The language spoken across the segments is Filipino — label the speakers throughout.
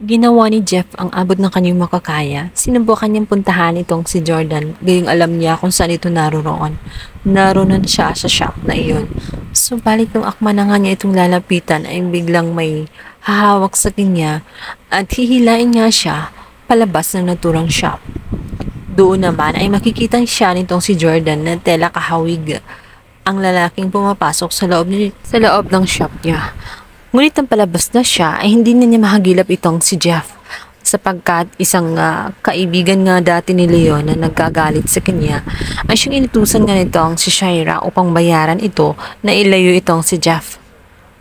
Speaker 1: Ginawa ni Jeff ang abot ng kanyang makakaya. Sinubukan niyang puntahan itong si Jordan, gayong alam niya kung saan ito naroon. Naroon siya sa shop na iyon. Subalit nung akma na nga niya itong lalapitan ay biglang may hahawak sa kanya at hihilain nga siya palabas ng naturang shop. Doon naman ay makikita siya nitong si Jordan na tela kahawig ang lalaking pumapasok sa loob ng shop niya. Ngunit ang palabas na siya ay hindi na niya mahagilap itong si Jeff sapagkat isang kaibigan nga dati ni Leon na nagkagalit sa kanya ay siyang inutusan nga nitong si Shaira upang bayaran ito na ilayo itong si Jeff.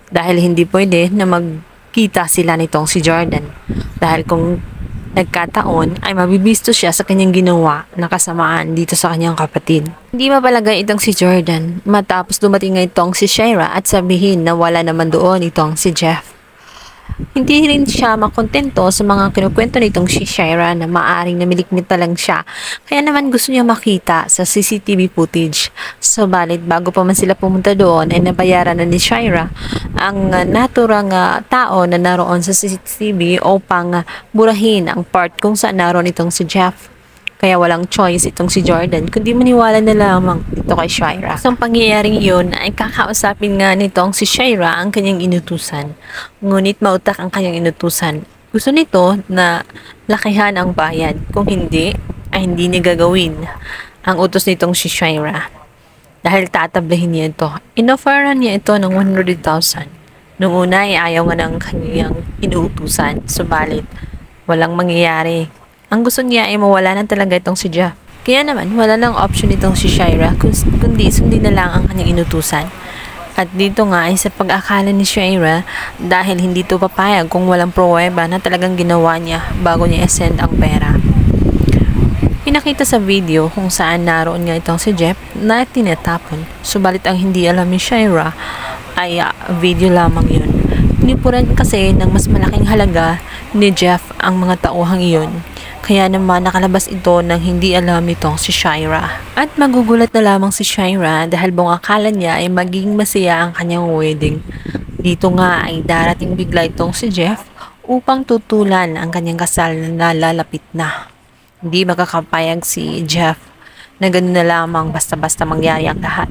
Speaker 1: Dahil hindi pwede na magkita sila nitong si Jordan. Dahil kung nagkataon ay mabibisto siya sa kanyang ginawa na kasamaan dito sa kanyang kapatid. Hindi mapalagay itong si Jordan matapos dumating nga itong si Shaira at sabihin na wala naman doon itong si Jeff. Hindi rin siya makontento sa mga kinukwento nitong si Shaira na maaring namilikmit na lang siya. Kaya naman gusto niya makita sa CCTV footage. Subalit bago pa man sila pumunta doon ay nabayaran na ni Shaira ang naturang tao na naroon sa CCTV upang burahin ang part kung saan naroon itong si Jeff. Kaya walang choice itong si Jordan kundi maniwala na lamang dito kay Shaira. Sa pangyayaring iyon ay kakausapin nga nitong si Shaira ang kanyang inutusan. Ngunit mautak ang kanyang inutusan. Gusto nito na lakihan ang bayad. Kung hindi, ay hindi niya gagawin ang utos nitong si Shaira. Dahil tatablahin niya ito. Inofferan niya ito ng 100,000. Noong una ay ayaw nga ng kanyang inuutusan. Subalit, walang mangyayari. Ang gusto niya ay mawala na talaga itong si Jeff. Kaya naman, wala lang option itong si Shaira kundi sundin na lang ang kanyang inutusan. At dito nga ay sa pag-akala ni Shaira dahil hindi ito papayag kung walang pruweba na talagang ginawa niya bago niya i-send ang pera. Pinakita sa video kung saan naroon nga itong si Jeff na tinatapon. Subalit ang hindi alam ni Shaira ay video lamang yun. Pinipuran kasi ng mas malaking halaga ni Jeff ang mga tauhang iyon. Kaya naman nakalabas ito ng hindi alam nitong si Shaira. At magugulat na lamang si Shaira dahil buong akala niya ay magiging masaya ang kanyang wedding. Dito nga ay darating bigla itong si Jeff upang tutulan ang kanyang kasal na lalapit na. Hindi makakapayag si Jeff na ganoon na lamang basta-basta mangyari ang lahat.